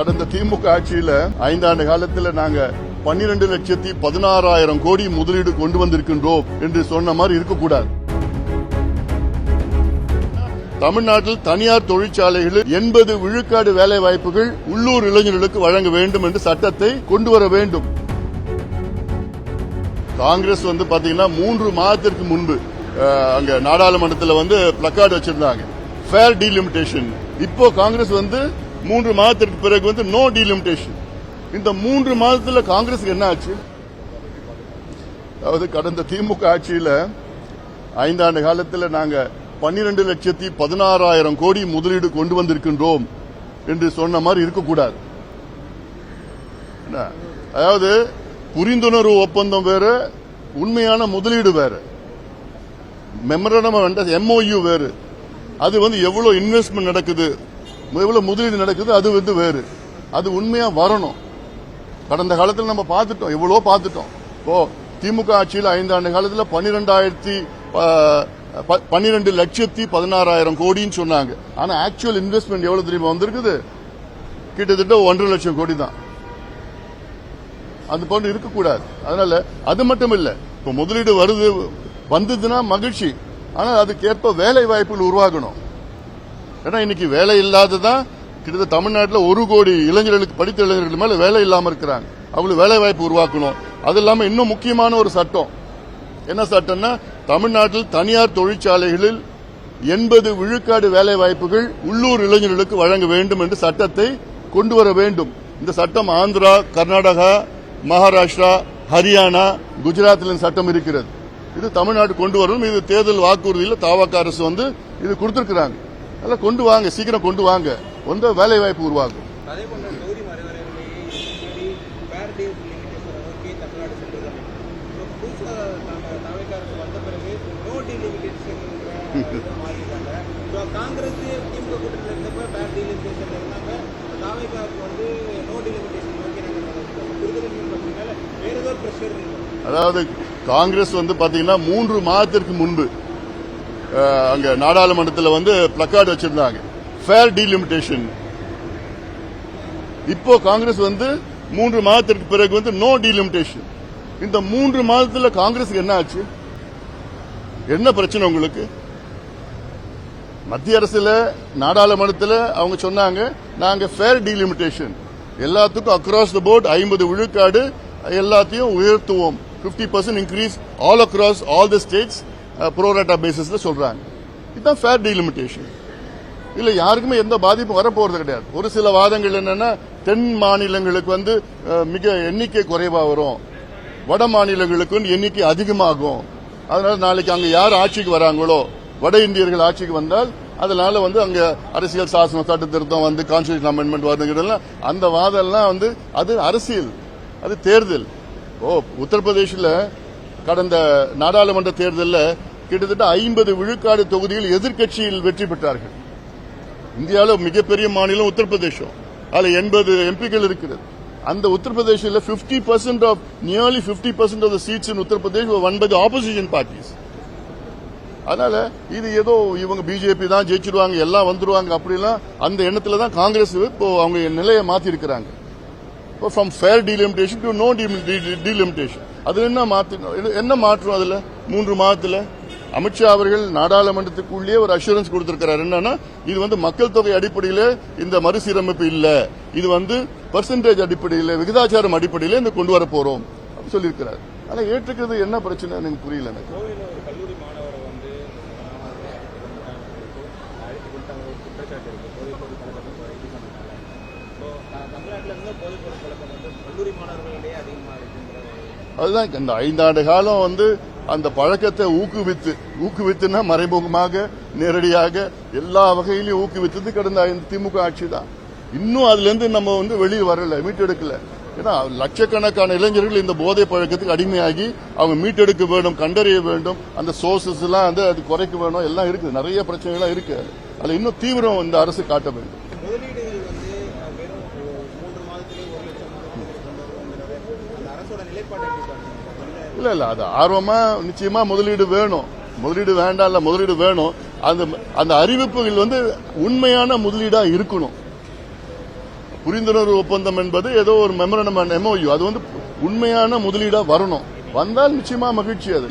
கடந்த திமுக ஆட்சியில 5 ஆண்டு காலத்தில் நாங்க 12,16,000 கோடி முதலீடு கொண்டு வந்திருக்கின்றோம் என்று சொன்ன மாதிரி இருக்கக்கூடாது. தமிழ்நாட்டில் தனியார் தொழிற்சாலைகளில் 80 விழுக்காடு வேலை வாய்ப்புகள் உள்ளூர் இளைஞர்களுக்கு வழங்க வேண்டும் என்று சட்டத்தை கொண்டு வர வேண்டும். காங்கிரஸ் பாத்தீங்கன்னா 3 மாதத்திற்கு முன்பு அங்க நாடாளுமன்றத்தில் பிளக்கார்டு வச்சிருந்தாங்க, ஃபேர் டீலிமிட்டேஷன். இப்போ காங்கிரஸ் 3 மாதத்திற்கு பிறகு நோ டீலிமிட்டேஷன். இந்த 3 மாதத்தில் காங்கிரஸுக்கு என்ன ஆச்சு? அதாவது கடந்த திமுக ஆட்சியில் 5 ஆண்டு காலத்தில் நாங்க 12,16,000 கோடி முதலீடு கொண்டு வந்திருக்கின்றோம் என்று சொன்ன மாதிரி இருக்கக்கூடாது. அதாவது புரிந்துணர்வு ஒப்பந்தம் வேற, உண்மையான முதலீடு வேற. மெமரண்டம் MOU வேறு. அது எவ்வளவு இன்வெஸ்ட்மெண்ட் நடக்குது, எவ்வளவு முதலீடு நடக்குது, அது வேறு. அது உண்மையா வரணும். கடந்த காலத்தில் நம்ம பார்த்துட்டோம், எவ்வளவோ பார்த்துட்டோம். இப்போ திமுக ஆட்சியில் 5 ஆண்டு காலத்தில் 12,16,000 கோடின்னு சொன்னாங்க. ஆனா ஆக்சுவல் இன்வெஸ்ட்மெண்ட் எவ்வளவு தெரியுமா வந்திருக்குது? கிட்டத்தட்ட 1.5 லட்சம் கோடி தான். அது போன்று இருக்கக்கூடாது. அதனால அது மட்டும் இல்ல, இப்ப முதலீடு வந்ததுன்னா மகிழ்ச்சி. ஆனா அதுக்கேற்ப வேலை வாய்ப்புகள் உருவாகணும். ஏன்னா இன்னைக்கு வேலை இல்லாததான் கிட்டத்தட்ட தமிழ்நாட்டில் 1 கோடி இளைஞர்களுக்கு, படித்த இளைஞர்கள் மேல வேலை இல்லாம இருக்கிறாங்க. அவங்களுக்கு வேலை வாய்ப்பு உருவாக்கணும். அது இல்லாம இன்னும் முக்கியமான ஒரு சட்டம், என்ன சட்டம்னா, தமிழ்நாட்டில் தனியார் தொழிற்சாலைகளில் 80 விழுக்காடு வேலை வாய்ப்புகள் உள்ளூர் இளைஞர்களுக்கு வழங்க வேண்டும் என்று சட்டத்தை கொண்டு வர வேண்டும். இந்த சட்டம் ஆந்திரா, கர்நாடகா, மகாராஷ்டிரா, ஹரியானா, குஜராத்தில் சட்டம் இருக்கிறது. இது தமிழ்நாடு கொண்டு வரும். இது தேர்தல் வாக்குறுதியில் தாவக அரசு இது கொடுத்திருக்கிறாங்க. அதெல்லாம் கொண்டு வாங்க, சீக்கிரம் கொண்டு வாங்க. வேலை வாய்ப்பு உருவாகும். அதாவது காங்கிரஸ் பாத்தீங்கன்னா 3 மாதத்திற்கு முன்பு அங்க நாடாளுமன்றத்தில் பிளக்கார்டு வச்சிருந்தாங்க, ஃபேர் டீலிமிட்டேஷன். இப்போ காங்கிரஸ் 3 மாதத்திற்கு பிறகு நோ டீலிமிட்டேஷன். இந்த 3 மாதத்தில் காங்கிரஸுக்கு என்ன ஆச்சு? என்ன பிரச்சனை உங்களுக்கு? மத்திய அரசுல நாடாளுமன்றத்தில் அவங்க சொன்னாங்க, நாங்க ஃபேர் டீலிமிட்டேஷன் எல்லாத்துக்கும் அக்ராஸ் த போர்டு 50 விழுக்காடு எல்லாத்தையும் உயர்த்துவோம், 50% increase all across all the states pro rata பேசிஸ்ல சொல்றாங்க. இதுதான் ஃபேர் டீலிமிட்டேஷன். இல்ல யாருக்குமே எந்த பாதிப்பும் வரப்போறது கிடையாது. ஒரு சில வாதங்கள் என்னன்னா, தென் மாநிலங்களுக்கு மிக எண்ணிக்கை குறைவா வரும், வட மாநிலங்களுக்கு எண்ணிக்கை அதிகமாகும். அதனால நாளைக்கு அங்க யார் ஆட்சிக்கு வராங்களோ, வட இந்தியர்கள் ஆட்சிக்கு வந்தால் அதனால அங்க அரசியல் சாசன சட்ட திருத்தம் கான்ஸ்டிடியூஷன் அமெண்ட்மெண்ட் வருதுங்கிறதுல அந்த வாதம் எல்லாம் அது அரசியல், அது தேர்தல். உத்தரப்பிரதேசில் கடந்த நாடாளுமன்ற தேர்தலில் கிட்டத்தட்ட 50 விழுக்காடு தொகுதியில் எதிர்க்கட்சியில் வெற்றி பெற்றார்கள். இந்தியாவில் மிகப்பெரிய மாநிலம் உத்தரப்பிரதேசம். அதில் 80 எம்பிக்கள் இருக்கிறது. அந்த உத்தரப்பிரதேசில் 50% of nearly 50% of the seats in Uttar Pradesh were won by the opposition parties. அதனால இது ஏதோ இவங்க பிஜேபி தான் ஜெயிச்சிருவாங்க, எல்லாம் வந்துருவாங்க அப்படிலாம் அந்த எண்ணத்துல தான் காங்கிரஸ் இப்போ அவங்க நிலையை மாத்தி இருக்கிறாங்க. From fair delimitation to no delimitation. அது என்ன மாற்றம்? அதுல 3 மாதத்துல அமித்ஷா அவர்கள் நாடாளுமன்றத்துக்குள்ளேயே ஒரு அஷூரன்ஸ் கொடுத்திருக்கிறார். என்னன்னா, இது மக்கள் தொகை அடிப்படையில் இந்த மறுசீரமைப்பு இல்ல, இது பெர்சன்டேஜ் அடிப்படையில், விகிதாச்சாரம் அடிப்படையில் இந்த கொண்டு வர போறோம் அப்படின்னு சொல்லியிருக்கிறார். ஆனா ஏற்றுக்கிறது என்ன பிரச்சனை எனக்கு புரியல. எனக்கு அதுதான் இந்த 5 ஆண்டு காலம் அந்த பழக்கத்தை ஊக்குவித்துனா மறைமுகமாக நேரடியாக எல்லா வகையிலையும் ஊக்குவித்தது கடந்த திமுக ஆட்சி தான். இன்னும் அதுல இருந்து நம்ம வெளியே வரல, மீட்டெடுக்கல. ஏன்னா லட்சக்கணக்கான இளைஞர்கள் இந்த போதை பழக்கத்துக்கு அடிமையாகி அவங்க மீட்டெடுக்க வேண்டும், கண்டறிய வேண்டும், அந்த சோர்சஸ் எல்லாம் அது குறைக்க வேணும், எல்லாம் இருக்கு, நிறைய பிரச்சனைகள் இருக்கு. அதுல இன்னும் தீவிரம் இந்த அரசு காட்ட வேண்டும். இல்ல அது ஆர்வமா நிச்சயமா முதலீடு வேணும், முதலீடு வேண்டாம் இல்ல, முதலீடு வேணும். அந்த அறிவிப்புகள் உண்மையான முதலீடா இருக்கணும். புரிந்துணர்வு ஒப்பந்தம் என்பது ஏதோ ஒரு மெமரண்டம் MOU அது வந்து உண்மையான முதலீடா வரணும். வந்தால் நிச்சயமா மகிழ்ச்சி அது.